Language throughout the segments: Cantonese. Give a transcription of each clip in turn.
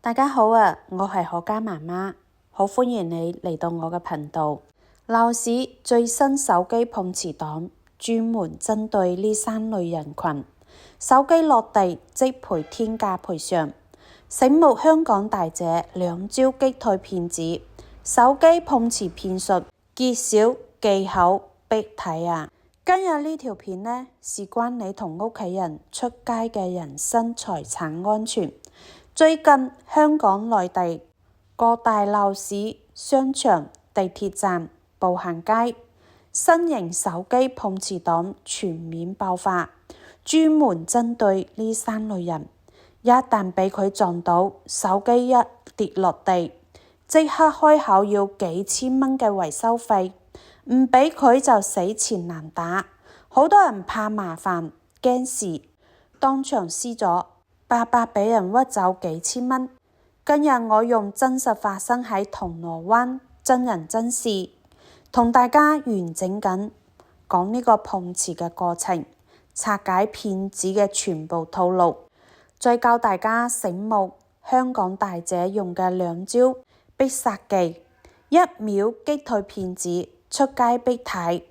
大家好啊，我係可嘉媽媽，好歡迎你嚟到我嘅頻道。鬧市最新手機碰瓷黨，專門針對呢三類人群，手機落地即賠天價賠償。醒目香港大姐兩招擊退騙子，手機碰瓷騙術，揭曉技巧必睇啊！今日呢條片呢，事關你同屋企人出街嘅人身財產安全。最近香港內地各大鬧市、商場、地鐵站、步行街，新型手機碰瓷黨全面爆發，專門針對呢三類人。一旦俾佢撞到，手機一跌落地，即刻開口要幾千蚊嘅維修費，唔俾佢就死纏爛打。好多人怕麻煩驚事，當場撕咗，白白俾人屈走幾千蚊。今日我用真實發生喺銅鑼灣真人真事，同大家完整咁講呢個碰瓷嘅過程，拆解騙子嘅全部套路，再教大家醒目香港大姐用嘅兩招必殺技，一秒擊退騙子，出街必睇，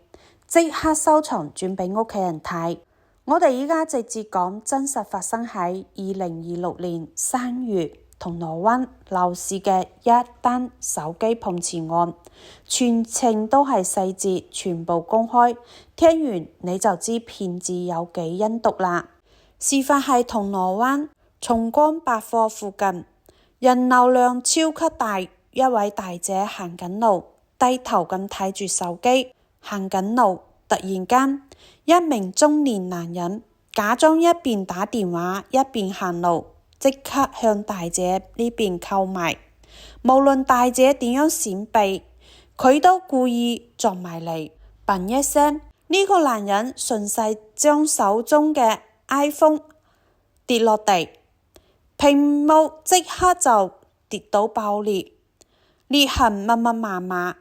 即刻收藏轉俾屋企人睇。我哋依家直接講真實發生喺2026年3月銅鑼灣鬧市嘅一單手機碰瓷案，全程都係細節全部公開，聽完你就知騙子有幾陰毒啦。事發喺銅鑼灣崇光百貨附近，人流量超級大，一位大姐行緊路，低頭咁睇住手機行緊路，突然間一名中年男人假裝一邊打電話一邊行路，即刻向大姐呢邊靠埋。無論大姐點樣閃避，佢都故意撞埋嚟。砰一聲，呢個男人順勢將手中嘅 iPhone 跌落地，屏幕即刻就跌到爆裂，裂痕密密麻麻。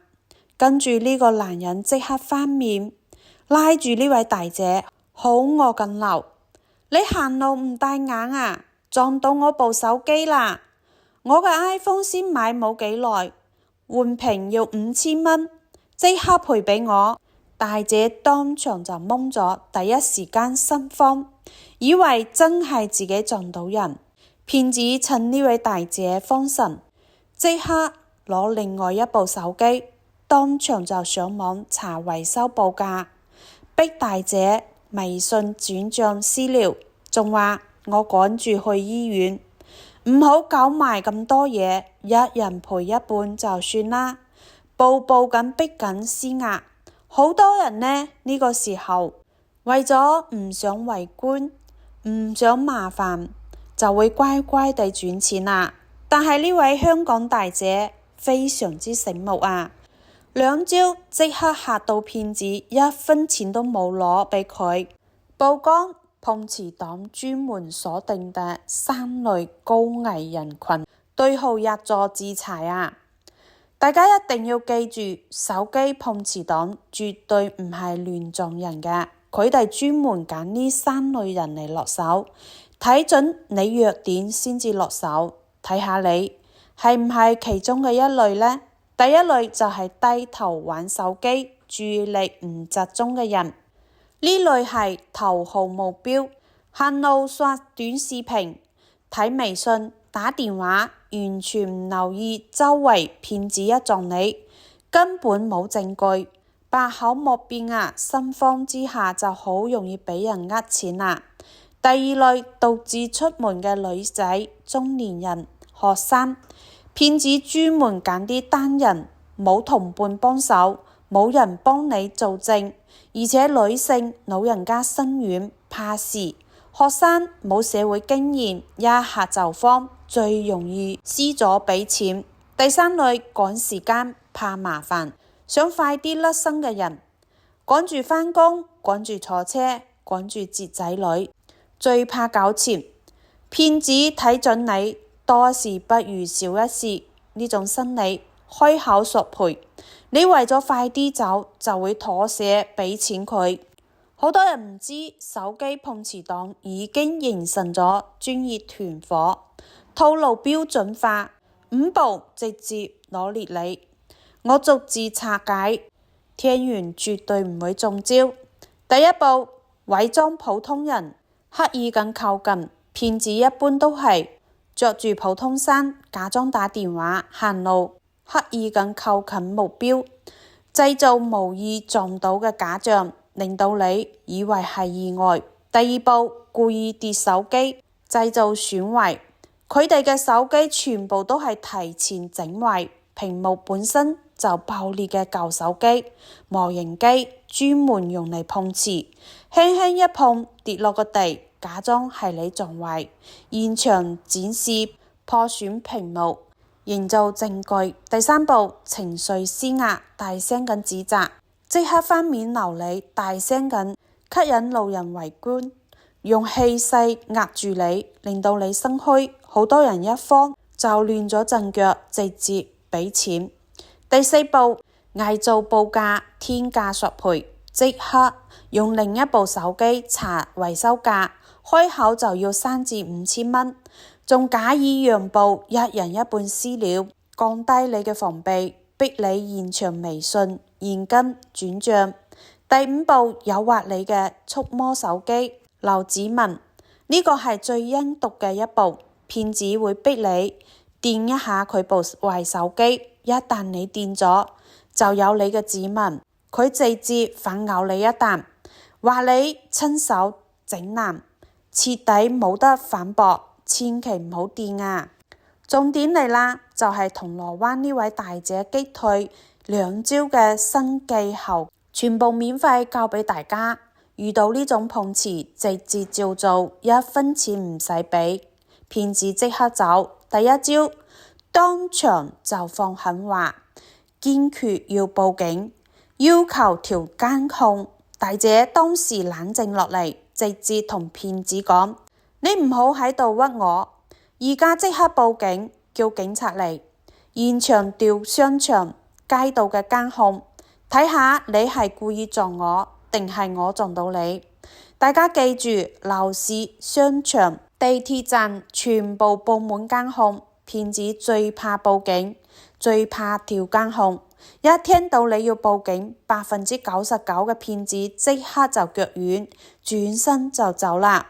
跟住呢個男人即刻翻面，拉住呢位大姐，好惡咁鬧：你行路唔帶眼啊！撞到我部手機啦！我嘅 iPhone 先買冇幾耐，換屏要5000蚊，即刻賠俾我！大姐當場就懵咗，第一時間心慌，以為真係自己撞到人。騙子趁呢位大姐慌神，即刻攞另外一部手機，當場就上網查維修報價，逼大姐微信轉賬私聊，仲話我趕住去醫院，唔好搞埋咁多嘢，一人賠一半就算啦。步步咁逼緊施壓，好多人呢個時候為咗唔想圍觀，唔想麻煩，就會乖乖地轉錢啦。但係呢位香港大姐非常之醒目啊，兩招即刻嚇到騙子一分錢都冇攞俾佢。曝光碰瓷黨專門鎖定嘅三類高危人群，對號入座自裁啊！大家一定要記住，手機碰瓷黨絕對唔係亂撞人嘅，佢哋專門揀呢三類人嚟落手，睇準你弱點先至落手，睇下你係唔係其中嘅一類呢？第一類就係低頭玩手機、注意力唔集中嘅人。呢類係頭號目標，行路刷短視頻、睇微信、打電話，完全唔留意周圍。騙子一撞你，根本冇證據，百口莫辯啊！心慌之下就好容易俾人呃錢啦。第二類獨自出門嘅女仔、中年人、學生，騙子專門揀啲單人，冇同伴幫手，冇人幫你做證，而且女性、老人家心軟怕事，學生冇社會經驗，一下就慌，最容易撕咗俾錢。第三類趕時間怕麻煩，想快啲甩身嘅人，趕住返工，趕住坐車，趕住接仔女，最怕搞錢。騙子睇準你多一事不如少一事呢種心理，開口索賠，你為咗快啲走就會妥協俾錢佢。好多人唔知手機碰瓷黨已經形成咗專業團伙，套路標準化，5步直接攞烈你。我逐字拆解，聽完絕對唔會中招。第一步，偽裝普通人，刻意咁靠近。騙子一般都係着住普通衫，假裝打電話行路，刻意咁靠近目標，製造無意撞到嘅假象，令到你以為係意外。第二步，故意跌手機，製造損壞。佢哋嘅手機全部都係提前整壞，屏幕本身就爆裂嘅舊手機、模型機，專門用嚟碰瓷，輕輕一碰跌落個地，假裝係你撞壞，現場展示破損屏幕，營造證據。第三步，情緒施壓，大聲咁指責，即刻翻面流利，大聲咁吸引路人圍觀，用氣勢壓住你，令到你心虛。好多人一慌就亂咗陣腳，直接俾錢。第四步，偽造報價，天價索賠，即刻用另一部手機查維修價，開口就要3至5千蚊，仲假意讓步，一人一半私了，降低你嘅防備，逼你現場微信現金轉賬。第五步，誘惑你嘅觸摸手機留指紋，呢個係最陰毒嘅一步。騙子會逼你掂一下佢部壞手機，一旦你掂咗，就有你嘅指紋，佢直接反咬你一啖，話你親手整爛，徹底冇得反駁，千祈唔好掂啊！重點嚟啦，就係銅鑼灣呢位大姐擊退2招嘅新技巧，全部免費教俾大家。遇到呢種碰瓷，直接照做，1分錢唔使俾。騙子即刻走。第一招，當場就放狠話，堅決要報警，要求調監控。大姐當時冷靜落嚟，直接同騙子講：你唔好喺度屈我，而家即刻報警，叫警察嚟，現場調商場街道嘅監控，睇下你係故意撞我，定係我撞到你。大家記住，樓市、商場、地鐵站全部佈滿監控，騙子最怕報警，最怕調監控。一聽到你要報警，99%嘅騙子即刻就腳軟，轉身就走啦，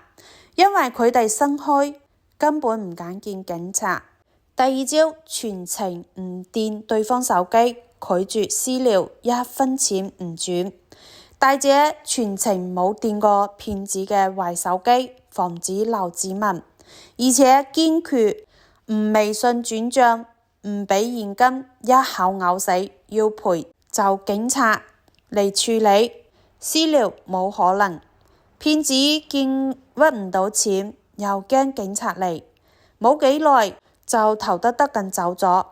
因為佢哋心虛，根本唔敢見警察。第二招，全程唔掂對方手機，拒絕私聊，1分錢唔轉。大姐全程冇掂過騙子嘅壞手機，防止留指紋，而且堅決唔微信轉賬，唔俾現金，一口咬死，要賠就警察嚟處理，私聊冇可能。騙子見屈唔到錢，又驚警察嚟，冇幾耐就頭得咁走咗。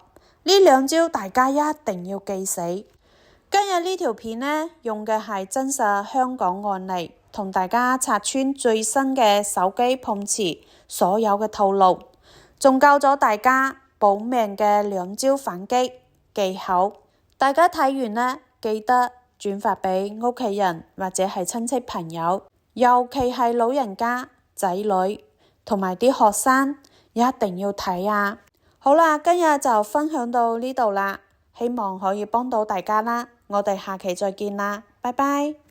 呢2招大家一定要記死。今日呢條片呢，用嘅係真實香港案例，同大家拆穿最新嘅手機碰瓷所有嘅套路，仲教咗大家保命嘅2招反擊技巧。大家睇完呢，記得轉發俾屋企人或者係親戚朋友，尤其係老人家、仔女同埋啲學生，一定要睇啊！好啦，今日就分享到呢度啦，希望可以幫到大家啦。我哋下期再見啦，拜拜。